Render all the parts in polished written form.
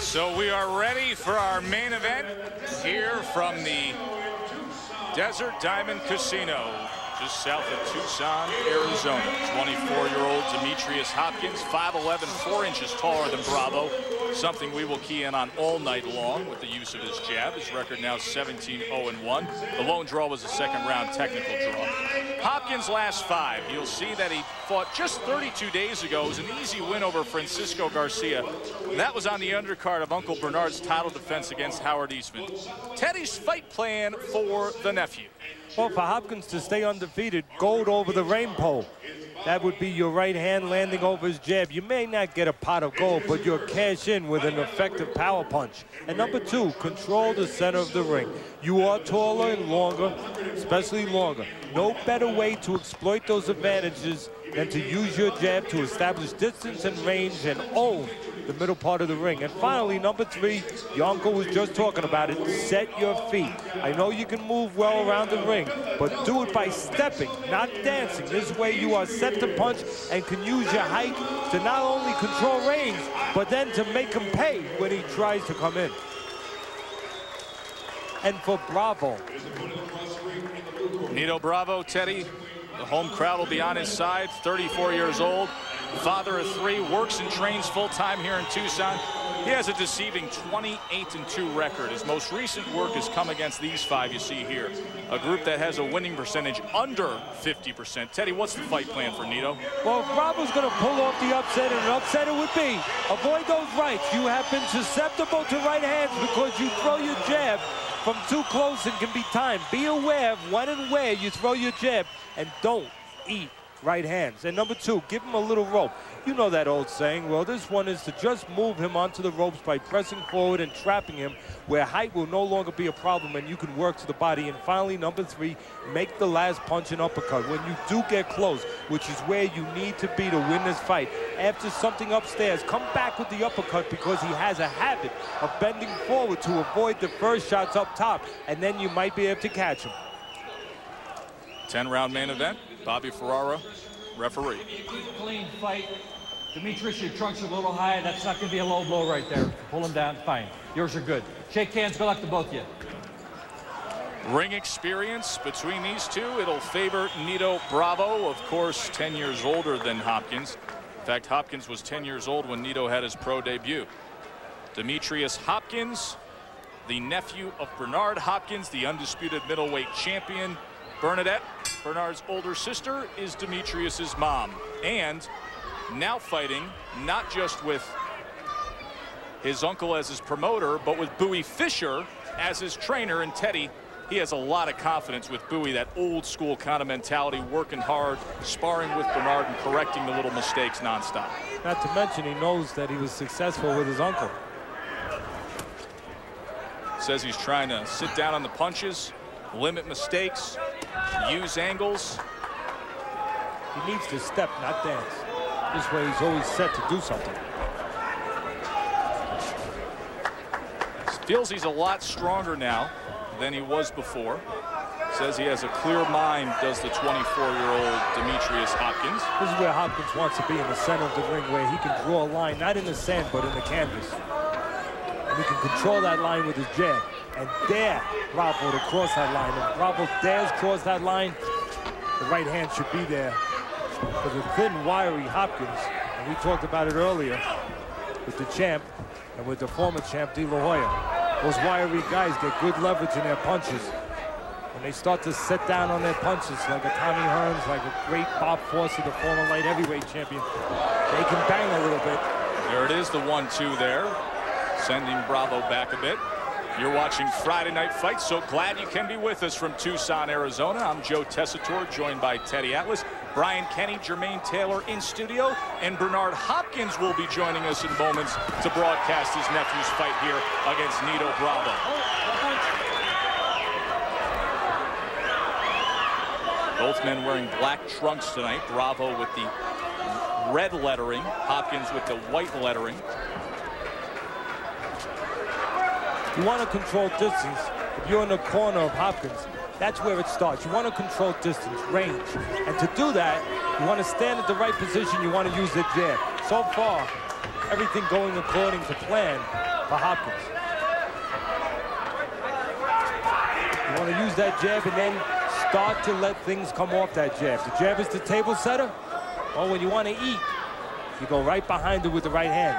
So we are ready for our main event here from the Desert Diamond Casino, just south of Tucson, Arizona. 24-year-old Demetrius Hopkins, 5'11", 4 inches taller than Bravo, something we will key in on all night long with the use of his jab. His record now 17-0-1. The lone draw was a second-round technical draw. Hopkins' last 5, you'll see that he fought just 32 days ago. It was an easy win over Francisco Garcia. That was on the undercard of Uncle Bernard's title defense against Howard Eastman. Teddy's fight plan for the nephew. Well, for Hopkins to stay undefeated, gold over the rainbow. That would be your right hand landing over his jab. You may not get a pot of gold, but you'll cash in with an effective power punch. And number 2, control the center of the ring. You are taller and longer, especially longer. No better way to exploit those advantages than to use your jab to establish distance and range and own the middle part of the ring. And finally, number 3, your uncle was just talking about it, set your feet. I know you can move well around the ring, but do it by stepping, not dancing. This way you are set to punch and can use your height to not only control range, but then to make him pay when he tries to come in. And for Bravo, Nito Bravo, Teddy, the home crowd will be on his side. 34 years old, father of 3, works and trains full-time here in Tucson. He has a deceiving 28-2 record. His most recent work has come against these 5 you see here, a group that has a winning percentage under 50%. Teddy, what's the fight plan for Nito? Well, if Bravo's going to pull off the upset, and an upset it would be, avoid those rights. You have been susceptible to right hands because you throw your jab from too close and can be timed. Be aware of when and where you throw your jab, and don't eat right hands. And number 2, give him a little rope. You know that old saying. Well, this one is to just move him onto the ropes by pressing forward and trapping him where height will no longer be a problem and you can work to the body. And finally, number 3, make the last punch an uppercut. When you do get close, which is where you need to be to win this fight, after something upstairs, come back with the uppercut because he has a habit of bending forward to avoid the first shots up top, and then you might be able to catch him. 10-round main event. Bobby Ferrara, referee. Clean fight. Demetrius, your trunk's a little high. That's not going to be a low blow right there. Pull him down, fine. Yours are good. Shake hands. Good luck to both of you. Ring experience between these two. It'll favor Nito Bravo, of course, 10 years older than Hopkins. In fact, Hopkins was 10 years old when Nito had his pro debut. Demetrius Hopkins, the nephew of Bernard Hopkins, the undisputed middleweight champion. Bernadette, Bernard's older sister, is Demetrius's mom, and now fighting not just with his uncle as his promoter, but with Bowie Fischer as his trainer. And Teddy, he has a lot of confidence with Bowie, that old school kind of mentality, working hard, sparring with Bernard and correcting the little mistakes nonstop. Not to mention he knows that he was successful with his uncle. Says he's trying to sit down on the punches, limit mistakes, use angles. He needs to step, not dance. This way he's always set to do something. Feels he's a lot stronger now than he was before. Says he has a clear mind, does the 24-year-old Demetrius Hopkins. This is where Hopkins wants to be, in the center of the ring, where he can draw a line, not in the sand, but in the canvas. And he can control that line with his jab and dare Bravo to cross that line. If Bravo dares cross that line, the right hand should be there. For the thin, wiry Hopkins, and we talked about it earlier with the champ and with the former champ De La Hoya. Those wiry guys get good leverage in their punches. When they start to sit down on their punches, like a Tommy Hearns, like a great Bob Fosse, the former light heavyweight champion, they can bang a little bit. There it is, the 1-2 there, sending Bravo back a bit. You're watching Friday Night Fights, so glad you can be with us from Tucson, Arizona. I'm Joe Tessitore, joined by Teddy Atlas, Brian Kenny, Jermaine Taylor in studio, and Bernard Hopkins will be joining us in moments to broadcast his nephew's fight here against Nito Bravo. Both men wearing black trunks tonight. Bravo with the red lettering, Hopkins with the white lettering. You want to control distance. If you're in the corner of Hopkins, that's where it starts. You want to control distance, range. And to do that, you want to stand at the right position. You want to use the jab. So far, everything going according to plan. for Hopkins. You want to use that jab and then start to let things come off that jab. The jab is the table setter. Or when you want to eat, you go right behind it with the right hand.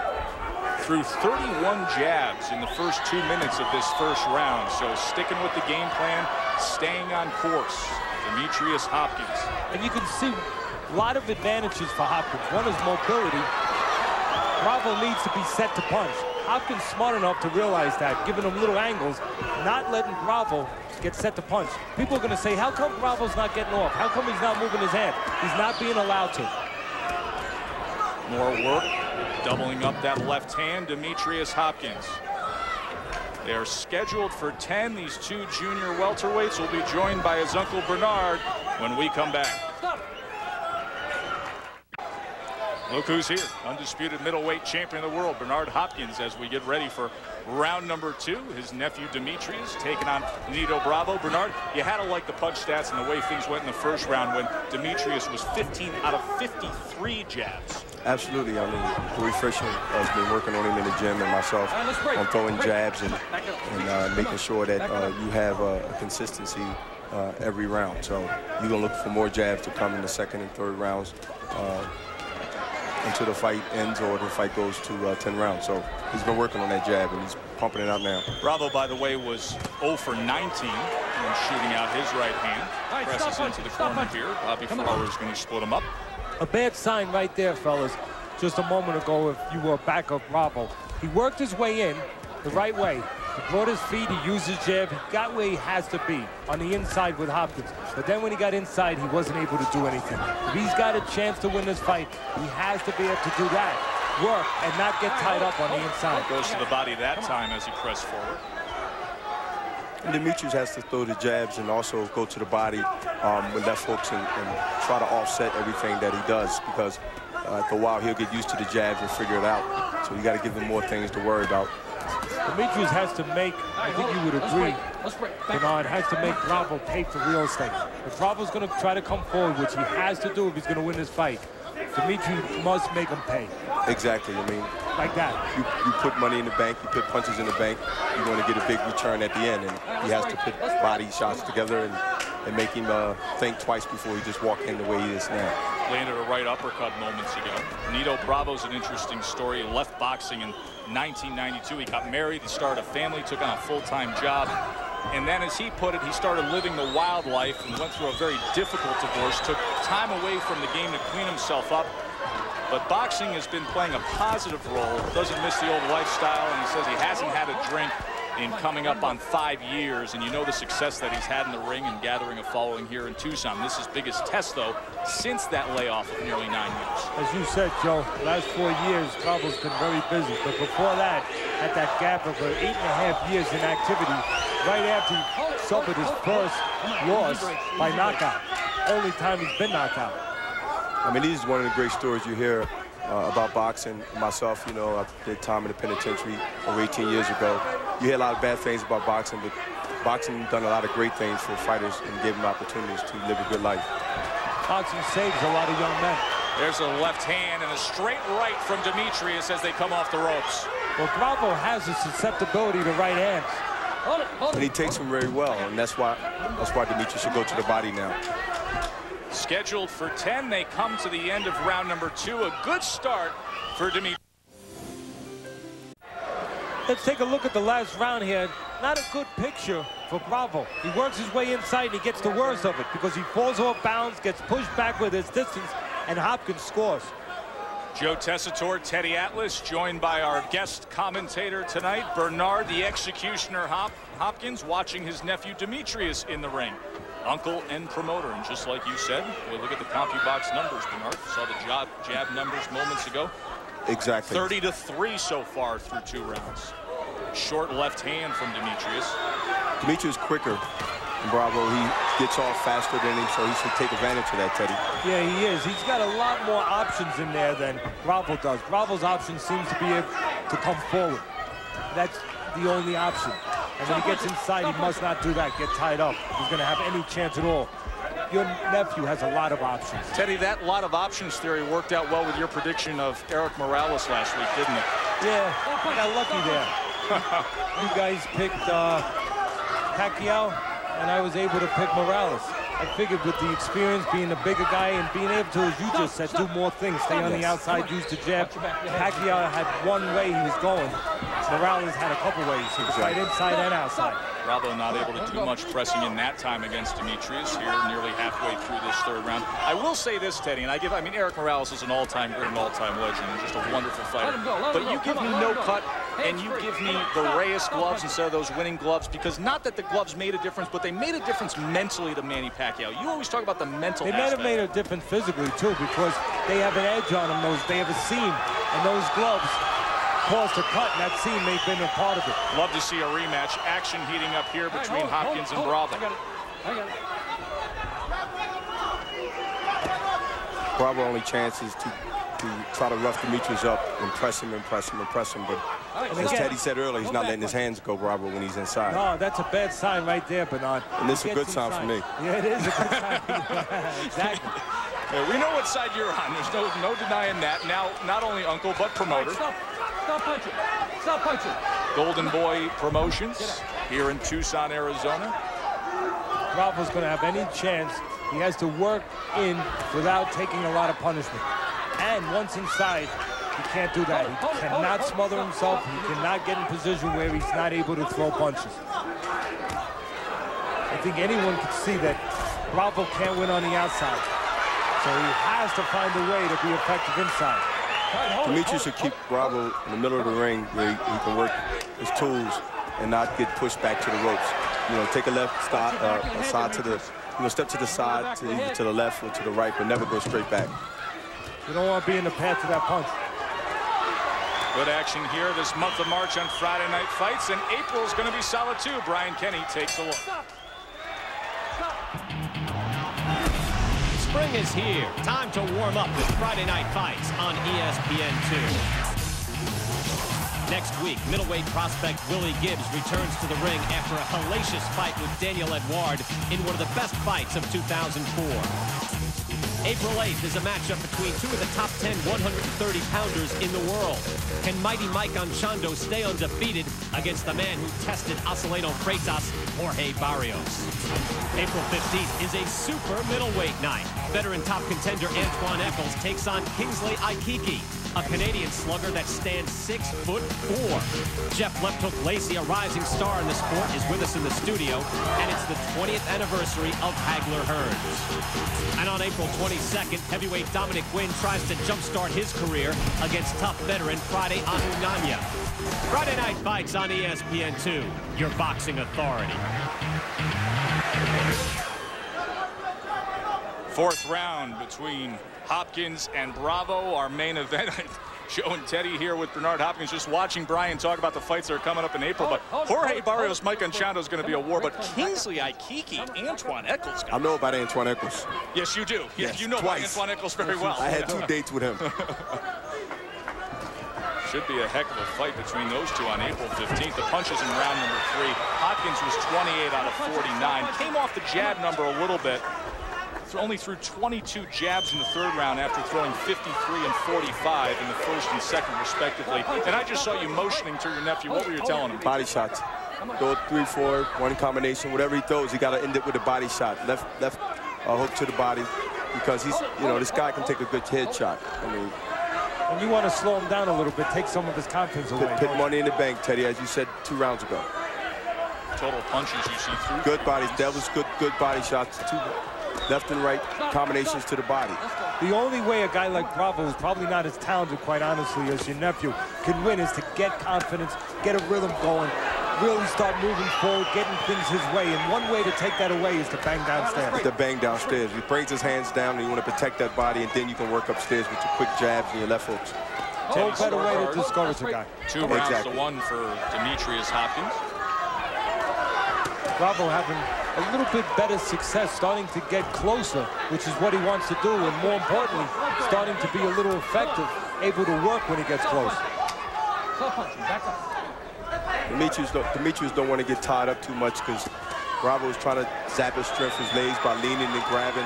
Threw 31 jabs in the first 2 minutes of this first round. So sticking with the game plan, staying on course. Demetrius Hopkins. And you can see a lot of advantages for Hopkins. One is mobility. Bravo needs to be set to punch. Hopkins smart enough to realize that, giving him little angles, not letting Bravo get set to punch. People are going to say, how come Bravo's not getting off? How come he's not moving his hand? He's not being allowed to. More work, doubling up that left hand, Demetrius Hopkins. They are scheduled for 10. These two junior welterweights will be joined by his uncle Bernard when we come back. Look who's here, undisputed middleweight champion of the world, Bernard Hopkins, as we get ready for round number 2. His nephew Demetrius taking on Nito Bravo. Bernard, you had to like the punch stats and the way things went in the first round when Demetrius was 15 out of 53 jabs. Absolutely. I mean, refreshing. I've been working on him in the gym and myself on throwing jabs and making sure that you have a consistency every round. So you're going to look for more jabs to come in the second and third rounds until the fight ends or the fight goes to 10 rounds. So he's been working on that jab and he's pumping it out now. Bravo, by the way, was 0 for 19 when shooting out his right hand. Presses into the corner here. Bobby Farrar is going to split him up. A bad sign right there, fellas. Just a moment ago, if you were back of Bravo, he worked his way in the right way. He brought his feet, he used his jab, he got where he has to be on the inside with Hopkins. But then when he got inside, he wasn't able to do anything. If he's got a chance to win this fight, he has to be able to do that. Work and not get tied up on the inside. Goes to the body that time as he pressed forward. And Demetrius has to throw the jabs and also go to the body with left hooks and try to offset everything that he does, because after a while he'll get used to the jabs and figure it out. So you got to give him more things to worry about. Demetrius has to make, I think you would agree, Bernard, has to make Bravo pay for real estate. If Bravo's going to try to come forward, which he has to do if he's going to win this fight, Demetrius must make him pay. Exactly. I mean, like that. You put money in the bank, you put punches in the bank, you're going to get a big return at the end. And he has to put body shots together and make him think twice before he just walk in the way he is now. Landed a right uppercut moments ago. Nito Bravo's an interesting story. He left boxing in 1992. He got married, he started a family, took on a full-time job. And then, as he put it, he started living the wild life and went through a very difficult divorce, took time away from the game to clean himself up. But boxing has been playing a positive role, doesn't miss the old lifestyle, and he says he hasn't had a drink in coming up on 5 years. And you know the success that he's had in the ring and gathering a following here in Tucson. This is his biggest test, though, since that layoff of nearly 9 years. As you said, Joe, last 4 years, Bravo's been very busy. But before that, at that gap of 8.5 years in activity, right after he suffered his first loss by knockout. Only time he's been knocked out. I mean, this is one of the great stories you hear about boxing. Myself, you know, I did time in the penitentiary over 18 years ago. You hear a lot of bad things about boxing, but boxing done a lot of great things for fighters and gave them opportunities to live a good life. Boxing saves a lot of young men. There's a left hand and a straight right from Demetrius as they come off the ropes. Well, Bravo has a susceptibility to right hands. And he takes them very well, and that's why Demetrius should go to the body now. Scheduled for 10, they come to the end of round number 2. A good start for Demetrius. Let's take a look at the last round here. Not a good picture for Bravo. He works his way inside and he gets the worst of it because he falls off bounds, gets pushed back with his distance, and Hopkins scores. Joe Tessitore, Teddy Atlas, joined by our guest commentator tonight, Bernard the Executioner Hopkins, watching his nephew Demetrius in the ring. Uncle and promoter, and just like you said, we'll look at the CompuBox numbers, Bernard. Saw the jab numbers moments ago. Exactly. 30-3 so far through 2 rounds. Short left hand from Demetrius. Demetrius quicker. Bravo, he gets off faster than him, so he should take advantage of that, Teddy. Yeah, he is. He's got a lot more options in there than Bravo does. Bravo's option seems to be able to come forward. That's the only option. And when he gets inside, he must not do that, get tied up. He's going to have any chance at all. Your nephew has a lot of options. Teddy, that lot of options theory worked out well with your prediction of Eric Morales last week, didn't it? Yeah, I got lucky there. You guys picked Pacquiao, and I was able to pick Morales. I figured with the experience, being a bigger guy, and being able to, as you just said, do more things, stay on the outside, use the jab. Pacquiao had one way he was going. Morales had a couple ways. He was right inside and outside. Bravo not able to do much pressing in that time against Demetrius here nearly halfway through this third round. I will say this, Teddy, and I mean, Eric Morales is an all-time great, an all-time legend, and just a wonderful fighter. But you give me no cut, and you give me the Reyes gloves instead of those winning gloves, because not that the gloves made a difference, but they made a difference mentally to Manny Pacquiao. You always talk about the mental aspect. They might have made a difference physically, too, because they have an edge on them. They have a seam, and those gloves caused a cut, and that seam may have been a part of it. Love to see a rematch. Action heating up here between Hopkins and Bravo. I got it. Bravo only chance is to try to rough Demetrius up and press him and press him and press him. But as Teddy said earlier, he's not letting his hands go, Bravo, when he's inside. No, that's a bad sign right there, Bernard. And this is a good sign for me. Yeah, it is a good sign. Exactly. Yeah, we know what side you're on. There's no denying that. Now, not only uncle, but promoter. Stop punching. Stop punching. Golden Boy Promotions here in Tucson, Arizona. Bravo's going to have any chance. He has to work in without taking a lot of punishment. And once inside, he can't do that. He cannot smother himself. He cannot get in position where he's not able to throw punches. I think anyone could see that Bravo can't win on the outside. So he has to find a way to be effective inside. Demetrius should keep Bravo in the middle of the ring where he can work his tools and not get pushed back to the ropes. You know, take a left side to the, step to the side, to either to the left or to the right, but never go straight back. You don't want to be in the path of that punch. Good action here this month of March on Friday Night Fights, and April's going to be solid too. Brian Kenny takes a look. Spring is here. Time to warm up with Friday Night Fights on ESPN2. Next week, middleweight prospect Willie Gibbs returns to the ring after a hellacious fight with Daniel Edouard in one of the best fights of 2004. April 8th is a matchup between two of the top 10 130-pounders in the world. Can Mighty Mike Anchondo stay undefeated against the man who tested Acelino Freitas, Jorge Barrios? April 15th is a super middleweight night. Veteran top contender Antoine Eccles takes on Kingsley Aikiki, a Canadian slugger that stands 6'4". Jeff Leptook Lacey, a rising star in the sport, is with us in the studio, and it's the 20th anniversary of Hagler Hearns. And on April 22nd, heavyweight Dominic Wynn tries to jumpstart his career against tough veteran Friday Ahunanya. Friday Night Fights on ESPN2, your boxing authority. Fourth round between Hopkins and Bravo, our main event. Joe and Teddy here with Bernard Hopkins, just watching Brian talk about the fights that are coming up in April. But Jorge Barrios, Mike Anchondo is going to be a war. But Kingsley Aikiki, Antoine Eccles. I know about Antoine Eccles. Yes, you do. Yes, you know twice. About Antoine Eccles very well. I had 2 dates with him. Should be a heck of a fight between those two on April 15th. The punches in round number 3. Hopkins was 28 out of 49. Came off the jab number a little bit. Only threw 22 jabs in the third round after throwing 53 and 45 in the first and second, respectively. And I just saw you motioning to your nephew. What were you telling him? Body shots. Throw 3, 4, one combination. Whatever he throws, he got to end it with a body shot. Left hook to the body, because he's, this guy can take a good head shot. I mean, and you want to slow him down a little bit, take some of his confidence away. Put money in the bank, Teddy, as you said 2 rounds ago. Total punches you see through. Good bodies. That was good body shots. 2 left and right combinations to the body. The only way a guy like Bravo, who's probably not as talented, quite honestly, as your nephew, can win is to get confidence, get a rhythm going, really start moving forward, getting things his way. And one way to take that away is to bang downstairs. The bang downstairs. He brings his hands down, and you want to protect that body, and then you can work upstairs with your quick jabs and your left hooks. No better way to discourage a guy. 2 rounds to 1 for Demetrius Hopkins. Bravo having a little bit better success, starting to get closer, which is what he wants to do, and more importantly, starting to be a little effective, able to work when he gets close. Demetrius don't want to get tied up too much, because Bravo is trying to zap his strength, his legs, by leaning and grabbing.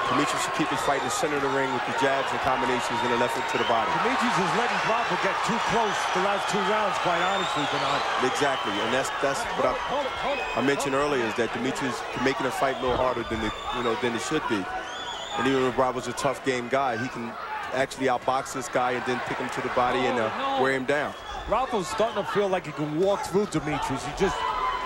Demetrius should keep his fight in the center of the ring with the jabs and combinations and a left hook to the body. Demetrius is letting Bravo get too close the last 2 rounds, quite honestly, Bernard. Exactly, and that's what I mentioned earlier, is that Demetrius making the fight a little harder than it should be. And even when Bravo's a tough game guy, he can actually outbox this guy and then pick him to the body and wear him down. Bravo's starting to feel like he can walk through Demetrius. He just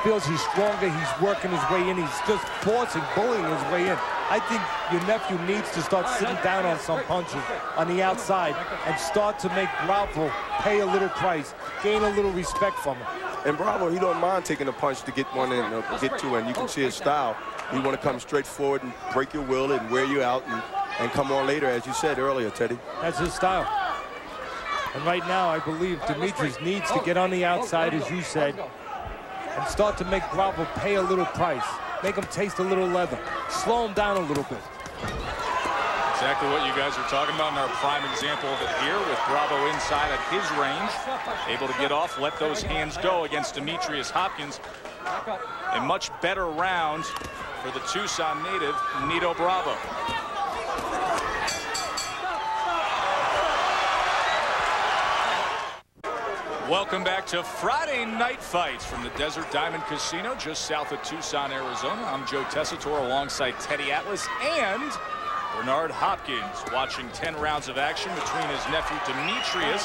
feels he's stronger. He's working his way in. He's just bullying his way in. I think your nephew needs to start sitting down on some punches on the outside and start to make Bravo pay a little price, gain a little respect from him. And Bravo, he don't mind taking a punch to get one in, get two in. You can see his style. You want to come straight forward and break your will and wear you out and come on later, as you said earlier, Teddy. That's his style. And right now, I believe Demetrius needs to get on the outside, as you said, and start to make Bravo pay a little price. Make him taste a little leather. Slow him down a little bit. Exactly what you guys are talking about in our prime example of it here, with Bravo inside at his range. Able to get off, let those hands go against Demetrius Hopkins. A much better round for the Tucson native, Nito Bravo. Welcome back to Friday Night Fights from the Desert Diamond Casino just south of Tucson, Arizona. I'm Joe Tessitore alongside Teddy Atlas and Bernard Hopkins, watching 10 rounds of action between his nephew Demetrius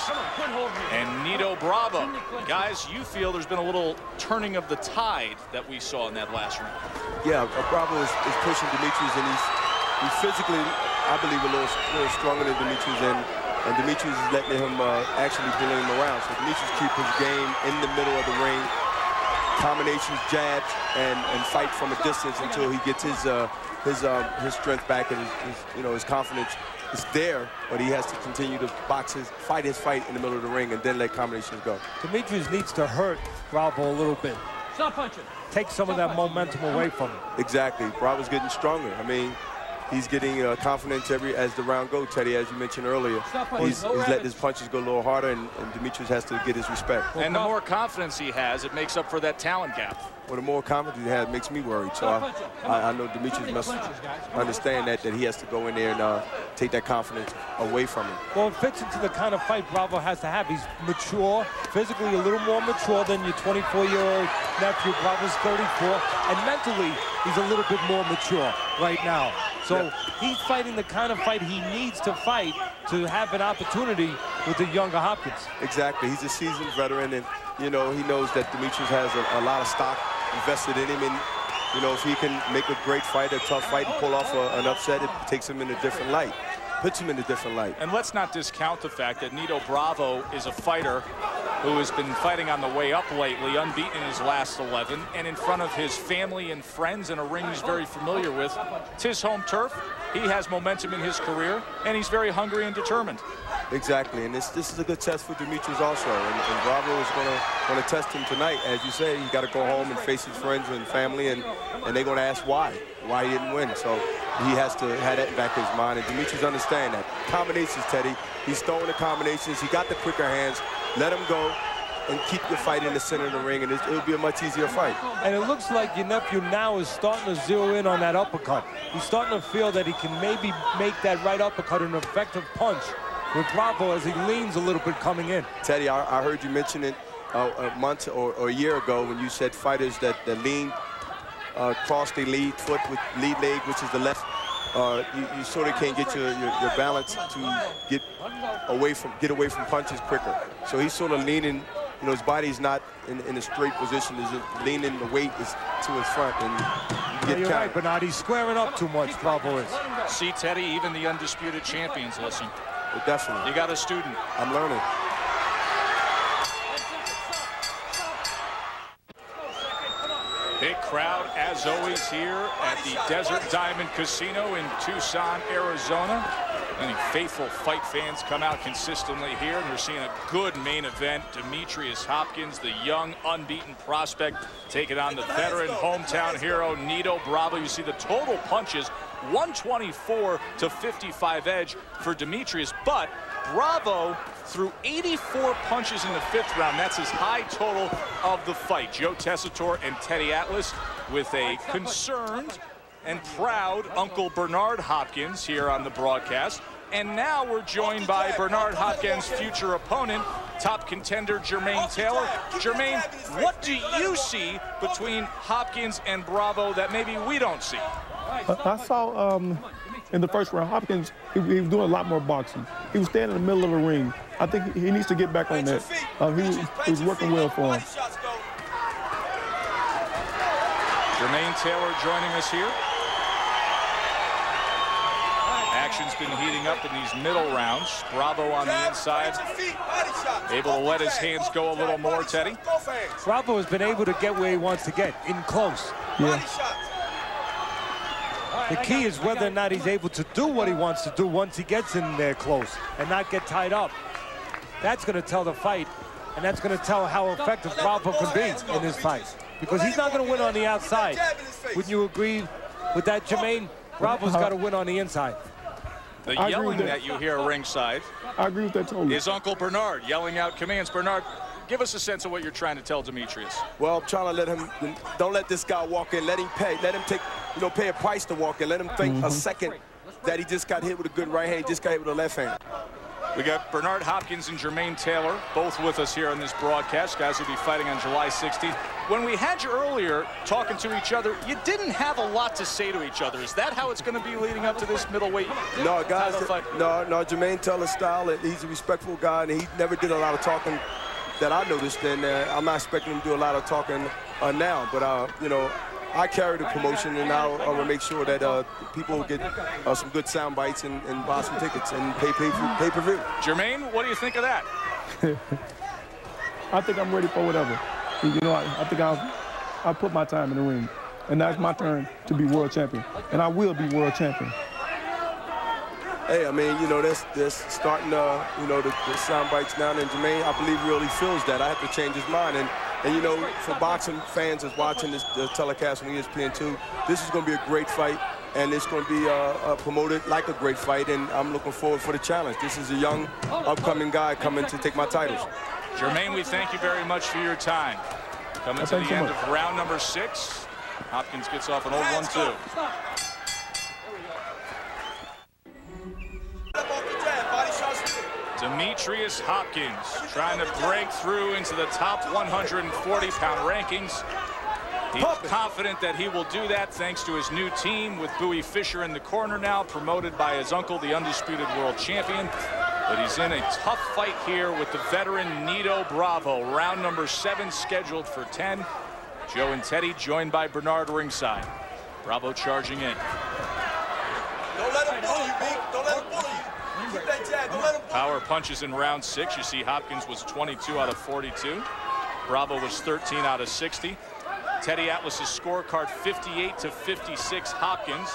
and Nito Bravo. Guys, you feel there's been a little turning of the tide that we saw in that last round? Yeah, Bravo is pushing Demetrius, and he's physically, I believe, a little stronger than Demetrius, and Demetrius is letting him actually bully him around. So Demetrius keep his game in the middle of the ring, combinations, jabs, and fight from a distance until he gets his strength back and his confidence is there. But he has to continue to fight his fight in the middle of the ring and then let combinations go. Demetrius needs to hurt Bravo a little bit. Stop punching. Take some of that momentum away from him. Exactly. Bravo's getting stronger. I mean, he's getting confidence as the round goes, Teddy, as you mentioned earlier. He's letting his punches go a little harder, and Demetrius has to get his respect. And the more confidence he has, it makes up for that talent gap. Well, the more confidence he has makes me worried. So I know Demetrius must understand that he has to go in there and take that confidence away from him. Well, it fits into the kind of fight Bravo has to have. He's mature, physically a little more mature than your 24-year-old nephew. Bravo's 34, and mentally he's a little bit more mature right now. So he's fighting the kind of fight he needs to fight to have an opportunity with the younger Hopkins. Exactly. He's a seasoned veteran, and he knows that Demetrius has a lot of stock invested in him, and if he can make a great fight, a tough fight, and pull off an upset, it takes him in a different light. Puts him in a different light. And let's not discount the fact that Nito Bravo is a fighter who has been fighting on the way up lately, unbeaten in his last 11, and in front of his family and friends in a ring he's very familiar with. It's his home turf. He has momentum in his career, and he's very hungry and determined. Exactly, and this is a good test for Demetrius also, and Bravo is going to test him tonight. As you say, he's got to go home and face his friends and family, and they're going to ask why he didn't win. So he has to have that back in his mind, and Demetrius understand that. Combinations, Teddy. He's throwing the combinations. He got the quicker hands. Let him go and keep the fight in the center of the ring, and it'll be a much easier fight. And it looks like your nephew now is starting to zero in on that uppercut. He's starting to feel that he can maybe make that right uppercut an effective punch with Bravo as he leans a little bit coming in. Teddy, I heard you mention it a month or a year ago when you said fighters that lean cross the lead foot with lead leg, which is the left. You sort of can't get your balance to get away from punches quicker. So he's sort of leaning. His body's not in a straight position. Is leaning, the weight is to his front, and you get you're right, Bernard. He's squaring up too much. Bravo is. See, Teddy, even the undisputed champions listen. Well, definitely. You got a student. I'm learning. Big crowd, as always, here at the Desert Diamond Casino in Tucson, Arizona. Many faithful fight fans come out consistently here, and we're seeing a good main event. Demetrius Hopkins, the young, unbeaten prospect, taking on the veteran hometown hero, Nito Bravo. You see the total punches, 124 to 55 edge for Demetrius, but Bravo threw 84 punches in the 5th round. That's his high total of the fight. Joe Tessitore and Teddy Atlas with a concerned and proud Uncle Bernard Hopkins here on the broadcast. And now we're joined by Bernard Hopkins' future opponent, top contender Jermaine Taylor. Jermaine, what do you see between Hopkins and Bravo that maybe we don't see? I saw in the first round, Hopkins, he was doing a lot more boxing. He was standing in the middle of the ring. I think he needs to get back on that. He was working well for him. Jermaine Taylor joining us here. Action's been heating up in these middle rounds. Bravo on the inside, able to let his hands go a little more, Teddy. Bravo has been able to get where he wants to get, in close. Yeah. The key is whether or not he's able to do what he wants to do once he gets in there close and not get tied up. That's going to tell the fight, and that's going to tell how effective Bravo can be in this fight. Because he's not going to win on the outside. Wouldn't you agree with that, Jermaine? Bravo's got to win on the inside. The yelling that you hear ringside I agree with that totally. is Uncle Bernard yelling out commands. Bernard, give us a sense of what you're trying to tell Demetrius. Well, I'm trying to let him, don't let this guy walk in. Let him pay. Let him take, pay a price to walk in. Let him think a second that he just got hit with a good right hand. He just got hit with a left hand. We got Bernard Hopkins and Jermaine Taylor, both with us here on this broadcast. Guys will be fighting on July 16th. When we had you earlier talking to each other, you didn't have a lot to say to each other. Is that how it's going to be leading up to this middleweight? No, guys, no, Jermaine Taylor's style, and he's a respectful guy, and he never did a lot of talking that I noticed, and I'm not expecting him to do a lot of talking now, but, I carry the promotion, and I will make sure that people get some good sound bites and buy some tickets and pay-per-view. Jermaine, what do you think of that? I think I'm ready for whatever. I think I'll put my time in the ring, and that's my turn to be world champion, and I will be world champion. Hey, I mean, that's starting, the sound bites now, and Jermaine, I believe, really feels that. I have to change his mind, and for boxing fans that's watching the telecast on ESPN2, this is going to be a great fight, and it's going to be promoted like a great fight, and I'm looking forward for the challenge. This is a young, upcoming guy coming to take my titles. Jermaine, we thank you very much for your time. Coming to the end of round number 6. Hopkins gets off an old 1-2. Demetrius Hopkins trying to break through into the top 140-pound rankings. He's confident that he will do that thanks to his new team with Bowie Fisher in the corner now, promoted by his uncle, the undisputed world champion. But he's in a tough fight here with the veteran Nito Bravo. Round number 7 scheduled for 10. Joe and Teddy joined by Bernard ringside. Bravo charging in. Don't let him bully you, Big. Don't let him bully you. Keep that jab. Don't let him bully you. Power punches in round 6. You see Hopkins was 22 out of 42. Bravo was 13 out of 60. Teddy Atlas's scorecard 58-56 Hopkins.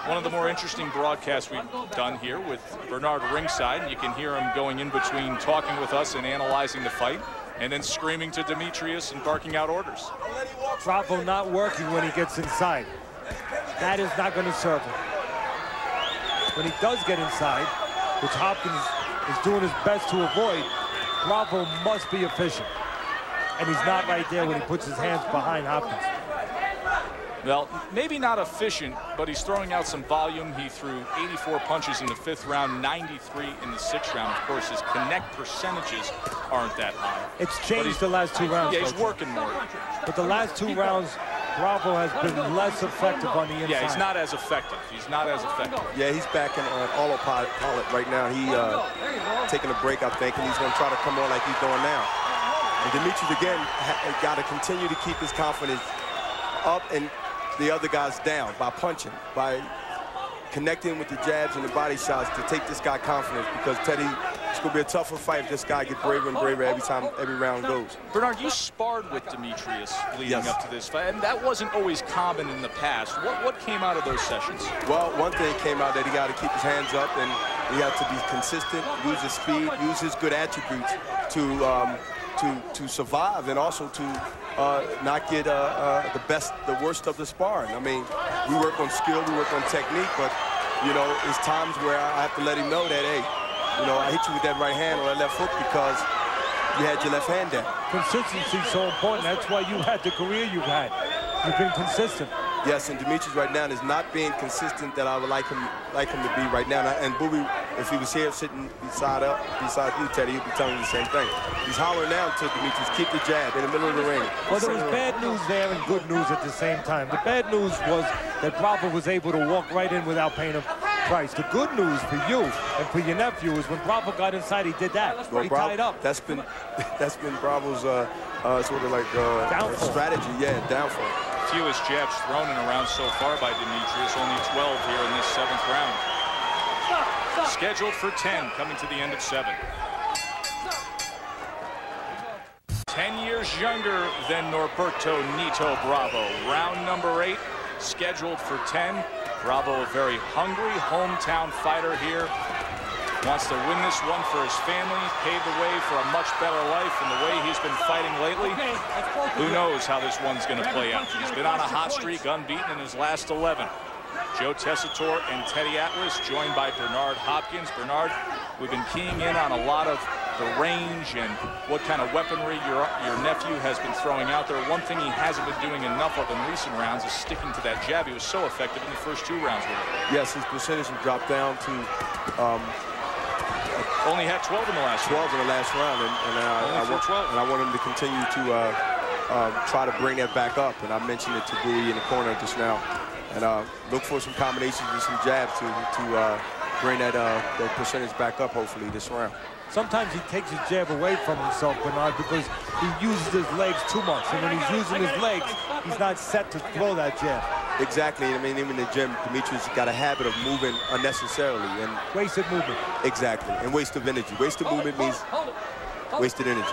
One of the more interesting broadcasts we've done here with Bernard ringside, and you can hear him going in between talking with us and analyzing the fight, and then screaming to Demetrius and barking out orders. Bravo not working when he gets inside. That is not going to serve him. When he does get inside, which Hopkins is doing his best to avoid, Bravo must be efficient. And he's not right there when he puts his hands behind Hopkins. Well, maybe not efficient, but he's throwing out some volume. He threw 84 punches in the 5th round, 93 in the 6th round. Of course, his connect percentages aren't that high. It's changed the last 2 rounds. Yeah, he's working more. But the last 2 rounds, Bravo has been less effective on the inside. Yeah, he's not as effective. He's not as effective. Yeah, he's back in autopilot right now. He taking a break, I think, and he's going to try to come on like he's doing now. And Demetrius, again, got to continue to keep his confidence up and the other guys down by punching, by connecting with the jabs and the body shots to take this guy confidence, because Teddy, it's going to be a tougher fight if this guy gets braver and braver every round goes. Bernard, you sparred with Demetrius leading up to this fight, and that wasn't always common in the past. What came out of those sessions? Well, one thing came out that he got to keep his hands up, and he had to be consistent, use his speed, use his good attributes to survive, and also to not get the worst of the sparring. I mean, we work on skill, we work on technique, but it's times where I have to let him know that, hey, I hit you with that right hand or that left hook because you had your left hand down. Consistency is so important. That's why you had the career you've had. You've been consistent. Yes, and Demetrius right now is not being consistent that I would like him to be right now. And Booby, if he was here sitting beside you, Teddy, he'd be telling you the same thing. He's hollering now to Demetrius, keep the jab in the middle of the ring. Well, there was bad news there and good news at the same time. The bad news was that Bravo was able to walk right in without paying a price. The good news for you and for your nephew is when Bravo got inside, he did that. Well, he tied up. That's been Bravo's sort of like strategy, downfall. Fewest jabs thrown and around so far by Demetrius, only 12 here in this 7th round. Scheduled for 10, coming to the end of 7. 10 years younger than Norberto Nito Bravo. Round number 8, scheduled for 10. Bravo, a very hungry hometown fighter here. Wants to win this one for his family, pave the way for a much better life, and the way he's been fighting lately, who knows how this one's going to play out. He's been on a hot streak, unbeaten in his last 11. Joe Tessitore and Teddy Atlas, joined by Bernard Hopkins. Bernard, we've been keying in on a lot of the range and what kind of weaponry your nephew has been throwing out there. One thing he hasn't been doing enough of in recent rounds is sticking to that jab. He was so effective in the first 2 rounds with it. Yes, his percentage has dropped down to only had 12 in the last round. And I want him to continue to try to bring that back up. And I mentioned it to Bowie in the corner just now. And look for some combinations with some jabs to bring that percentage back up, hopefully, this round. Sometimes he takes his jab away from himself, Bernard, because he uses his legs too much. And when he's using his legs, he's not set to throw that jab. Exactly. I mean, even in the gym, Demetrius got a habit of moving unnecessarily. And wasted movement. Exactly. And waste of energy. Wasted movement means wasted energy.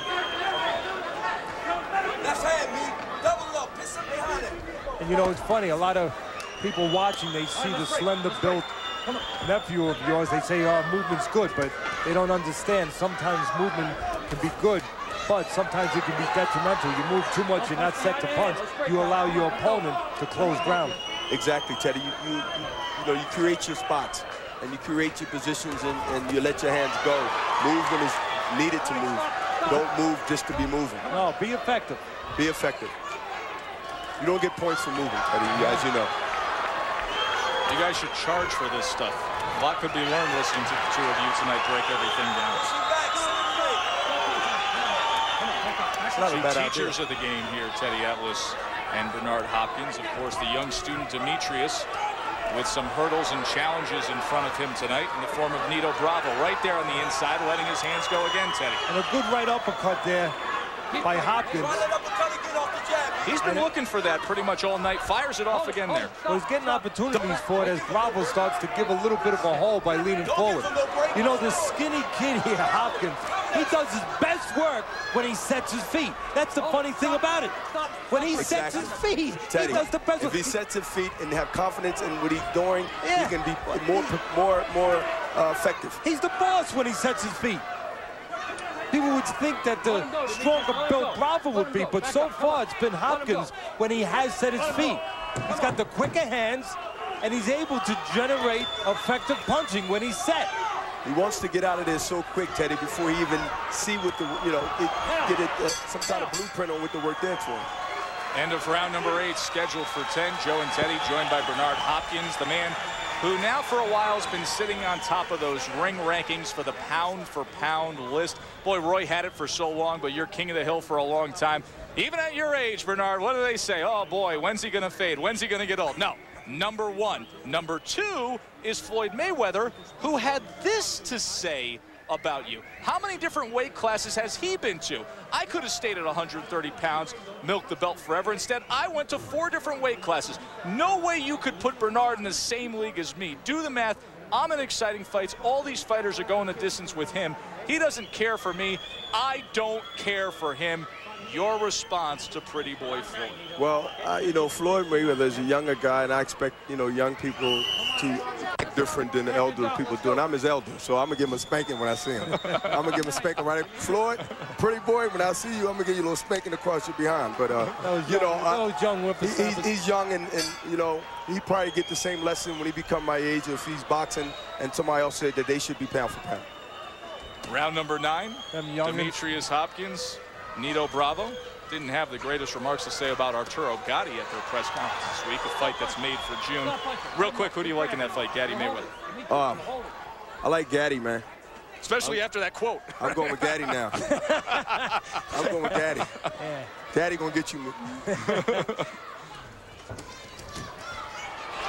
Left hand, me. Double up. Piss up behind it. And you know, it's funny. A lot of people watching, they see the slender-built nephew of yours. They say, oh, movement's good, but they don't understand. Sometimes movement can be good, but sometimes it can be detrimental. You move too much, you're not set to punch. You allow your opponent to close ground. Exactly, Teddy. You create your spots, and you create your positions, and you let your hands go. Move when it's needed to move. Don't move just to be moving. No, be effective. Be effective. You don't get points for moving, Teddy, as you know. You guys should charge for this stuff. A lot could be learned listening to the 2 of you tonight break everything down. It's not a bad teachers idea. of the game here, Teddy Atlas and Bernard Hopkins. Of course, the young student Demetrius with some hurdles and challenges in front of him tonight in the form of Nito Bravo right there on the inside, letting his hands go again, Teddy. And a good right uppercut there by Hopkins. He's been looking for that pretty much all night. Fires it off again there. Well, he's getting opportunities for it as Bravo starts to give a little bit of a hole by leaning forward. You know, this skinny kid here, Hopkins, he does his best work when he sets his feet. That's the funny thing about it. When he sets his feet, Teddy, he does the best. If he sets his feet and have confidence in what he's doing, he can be more effective. He's the boss when he sets his feet. People would think that the stronger built Bravo would be, but so far it's been Hopkins when he has set his feet. He's got the quicker hands, and he's able to generate effective punching when he's set. He wants to get out of there so quick, Teddy, before he even see what the, get some kind of blueprint on what the work there for him. End of round number 8, scheduled for 10. Joe and Teddy joined by Bernard Hopkins, the man who now for a while has been sitting on top of those ring rankings for the pound-for-pound list. Boy, Roy had it for so long, but you're king of the hill for a long time. Even at your age, Bernard, what do they say? Oh, boy, when's he going to fade? When's he going to get old? No, number 1. Number 2 is Floyd Mayweather, who had this to say about you. How many different weight classes has he been to? I could have stayed at 130 pounds, milked the belt forever. Instead, I went to 4 different weight classes. No way you could put Bernard in the same league as me. Do the math. I'm in exciting fights. All these fighters are going the distance with him. He doesn't care for me. I don't care for him. Your response to Pretty Boy Floyd? Well, Floyd Mayweather is a younger guy, and I expect, young people to act different than the elder people do. And I'm his elder, so I'm going to give him a spanking when I see him. I'm going to give him a spanking right there. Floyd, Pretty Boy, when I see you, I'm going to give you a little spanking across your behind. But, he's young, and he probably get the same lesson when he become my age if he's boxing, and somebody else said that they should be pound for pound. Round number 9, Demetrius Hopkins, Nito Bravo. didn't have the greatest remarks to say about Arturo Gatti at their press conference this week, a fight that's made for June. Real quick, who do you like in that fight, Gatti Mayweather? I like Gatti, man. Especially after that quote. I'm going with Gatti now. I'm going with Gatti. Yeah. Gatti gonna get you.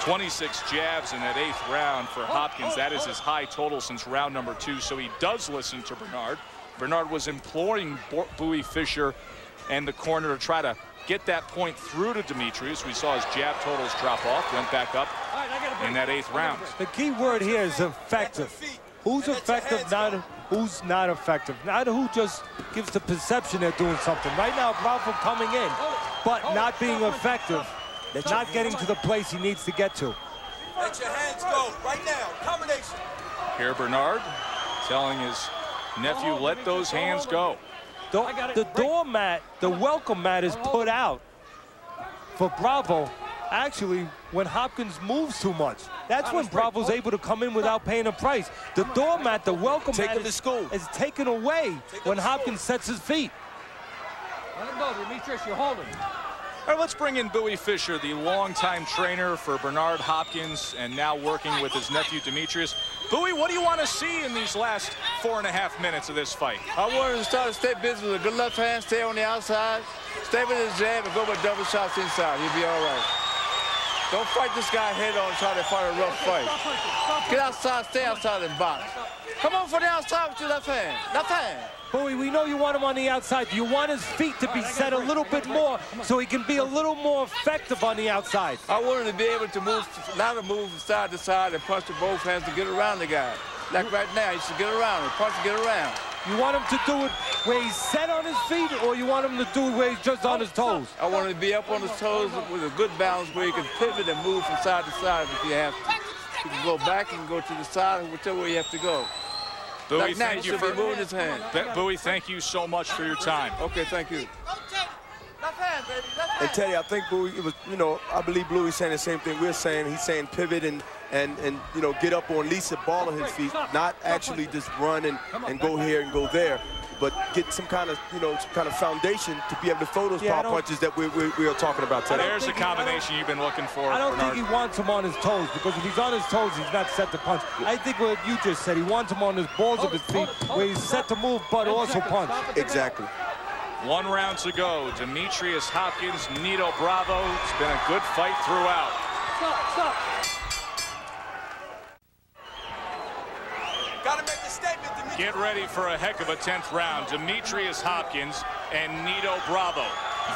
26 jabs in that 8th round for Hopkins. That is his high total since round number 2. So he does listen to Bernard. Bernard was imploring Bowie Fischer and the corner to try to get that point through to Demetrius. We saw his jab totals drop off, went back up in that 8th round. The key word here is effective. Who's effective, not who's not effective. Not who just gives the perception they're doing something. Right now, Bravo coming in, but not being effective. Not getting to the place he needs to get to. Let your hands go right now. Combination. Here Bernard telling his nephew, let those hands go. The doormat, the welcome mat is put out for Bravo. Actually, when Hopkins moves too much, that's when Bravo's able to come in without paying a price. The doormat, the welcome mat is taken away when Hopkins sets his feet. Let him go, Demetrius, you're holding. All right, let's bring in Bowie Fischer, the longtime trainer for Bernard Hopkins and now working with his nephew Demetrius. Bowie, what do you want to see in these last 4.5 minutes of this fight? I want him to start to stay busy with a good left hand, stay on the outside, stay with his jab, and go with double shots inside. He'll be all right. Don't fight this guy head on and try to fight a rough fight. Get outside, stay outside and box. Come on for the outside with your left hand. Left hand. Bowie, we know you want him on the outside. Do you want his feet to be set a little bit more so he can be a little more effective on the outside? I want him to be able to move, not to move from side to side and punch with both hands to get around the guy. Like right now, he should get around him, punch to get around. You want him to do it where he's set on his feet, or you want him to do it where he's just on his toes? I want him to be up on his toes with a good balance where he can pivot and move from side to side if you have to. You can go back and go to the side, whichever way you have to go. Bowie, like now, thank you for moving his hand. Bowie, thank you so much for your time. Okay, thank you. Left hand, baby. Left hand. And Teddy, I think Bowie, it was, you know, I believe Bluey's saying the same thing we're saying. He's saying pivot and you know, get up on at least a ball of his feet, not actually just run and go here and go there, but get some kind of, you know, some kind of foundation to be able to throw those power punches that we are talking about today. There's the combination you've been looking for. I don't think he wants him on his toes, because if he's on his toes, he's not set to punch. I think what you just said, he wants him on his balls of his feet, where he's set to move, but also punch. Exactly. 1 round to go. Demetrius Hopkins, Nito Bravo. It's been a good fight throughout. Stop. Gotta make a statement, Demetrius. Get ready for a heck of a 10th round. Demetrius Hopkins and Nito Bravo.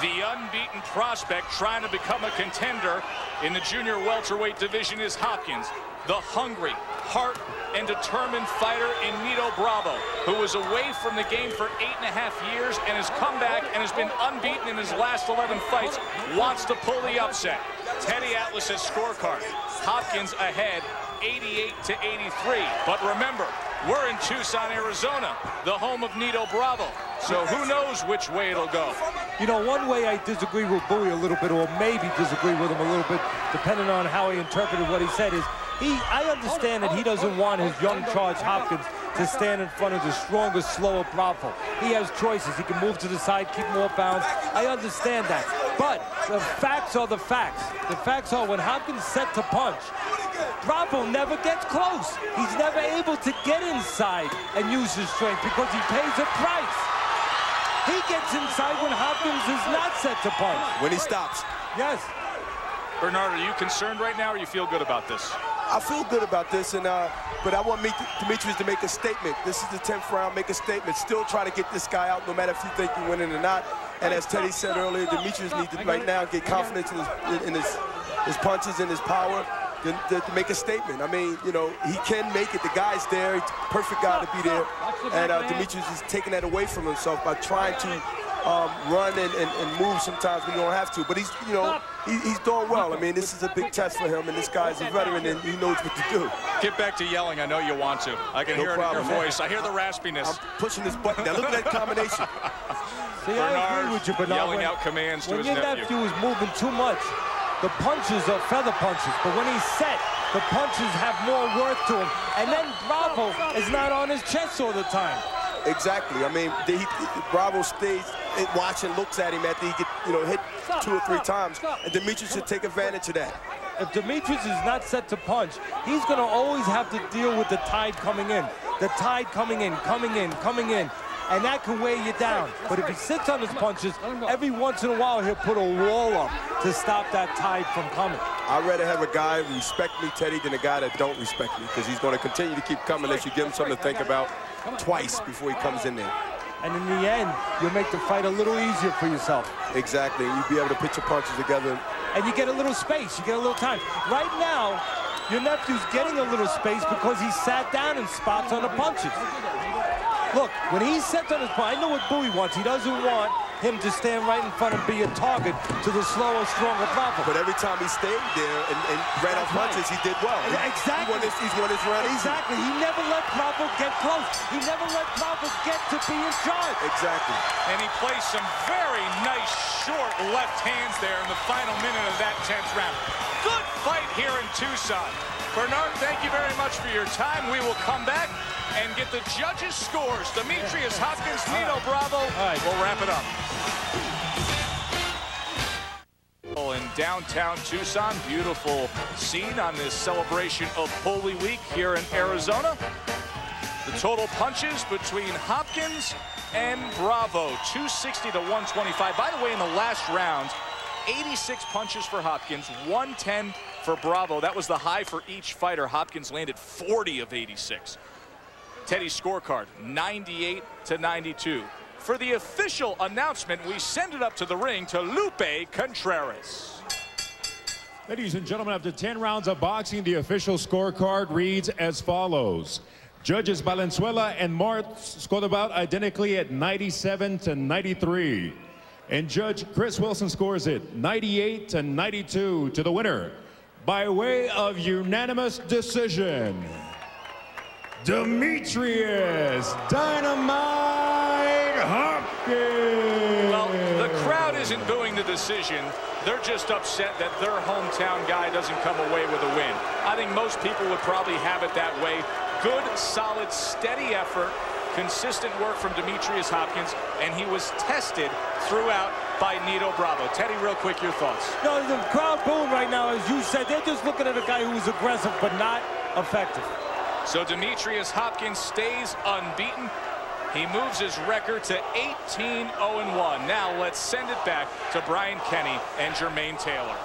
The unbeaten prospect trying to become a contender in the junior welterweight division is Hopkins. The hungry, heart, and determined fighter in Nito Bravo, who was away from the game for 8.5 years and has come back and has been unbeaten in his last 11 fights, wants to pull the upset. Teddy Atlas's scorecard. Hopkins ahead 88-83. But remember, we're in Tucson, Arizona, the home of Nito Bravo. So who knows which way it'll go. You know, one way I disagree with Bowie a little bit, or maybe disagree with him a little bit, depending on how he interpreted what he said, is I understand that he doesn't want his young charge Hopkins to stand in front of the stronger, slower Bravo. He has choices. He can move to the side, keep him off balance. I understand that. But the facts are the facts. The facts are when Hopkins set to punch, Bravo never gets close. He's never able to get inside and use his strength because he pays a price. He gets inside when Hopkins is not set to punch. When he stops. Yes. Bernard, are you concerned right now, or you feel good about this? I feel good about this, and but I want Demetrius to make a statement. This is the 10th round. Make a statement. Still try to get this guy out, no matter if you think you're winning or not. And as Teddy said earlier, Demetrius needs to right now get confidence in his punches and his power to make a statement. I mean, you know, he can make it. The guy's there. He's a perfect guy to be there. And Demetrius is taking that away from himself by trying to run and move sometimes when you don't have to. But he's, you know, he's doing well. I mean, this is a big test for him, and this guy's a veteran, and he knows what to do. Get back to yelling. I know you want to. I can hear it in your voice. I hear the raspiness. I'm pushing this button. Now look at that combination. See, I agree with you, Bernard. Yelling out commands to his nephew. When your nephew is moving too much, the punches are feather punches. But when he's set, the punches have more worth to him. And then Bravo is not on his chest all the time. Exactly. I mean, Bravo stays and watching, looks at him after he gets, hit 2 or 3 times, and Demetrius should take advantage of that. If Demetrius is not set to punch, he's going to always have to deal with the tide coming in. The tide coming in, and that can weigh you down. But if he sits on his punches, every once in a while he'll put a wall up to stop that tide from coming. I'd rather have a guy respect me, Teddy, than a guy that don't respect me, because he's going to continue to keep coming unless you give him something to think about twice before he comes in there. And in the end, you'll make the fight a little easier for yourself. Exactly. You'll be able to put your punches together. And you get a little space, you get a little time. Right now, your nephew's getting a little space because he sat down in spots on the punches. Look, when he's set on his punch, I know what Bowie wants. He doesn't want him to stand right in front and be a target to the slower, stronger Bravo. But every time he stayed there and ran out punches, he did well. Exactly. He's won his round. Exactly. He never let Bravo get close. He never let Bravo get to be in charge. Exactly. And he plays some very nice short left hands there in the final minute of that 10th round. Good fight here in Tucson. Bernard, thank you very much for your time. We will come back and get the judges' scores. Demetrius Hopkins, Nito Bravo. We'll wrap it up. In downtown Tucson, beautiful scene on this celebration of Holy Week here in Arizona. The total punches between Hopkins and Bravo, 260 to 125. By the way, in the last round, 86 punches for Hopkins, 110 for Bravo. That was the high for each fighter. Hopkins landed 40 of 86. Teddy's scorecard, 98 to 92. For the official announcement, we send it up to the ring to Lupe Contreras. Ladies and gentlemen, after 10 rounds of boxing, the official scorecard reads as follows. Judges Valenzuela and Martz scored about identically at 97 to 93. And Judge Chris Wilson scores it 98 to 92 to the winner by way of unanimous decision. Demetrius Dynamite Hopkins. Well, the crowd isn't booing the decision. They're just upset that their hometown guy doesn't come away with a win. I think most people would probably have it that way. Good, solid, steady effort, consistent work from Demetrius Hopkins, and he was tested throughout by Nito Bravo. Teddy, real quick, your thoughts. No, the crowd booing right now, as you said, they're just looking at a guy who was aggressive but not effective. So Demetrius Hopkins stays unbeaten. He moves his record to 18-0-1. Now let's send it back to Brian Kenny and Jermaine Taylor.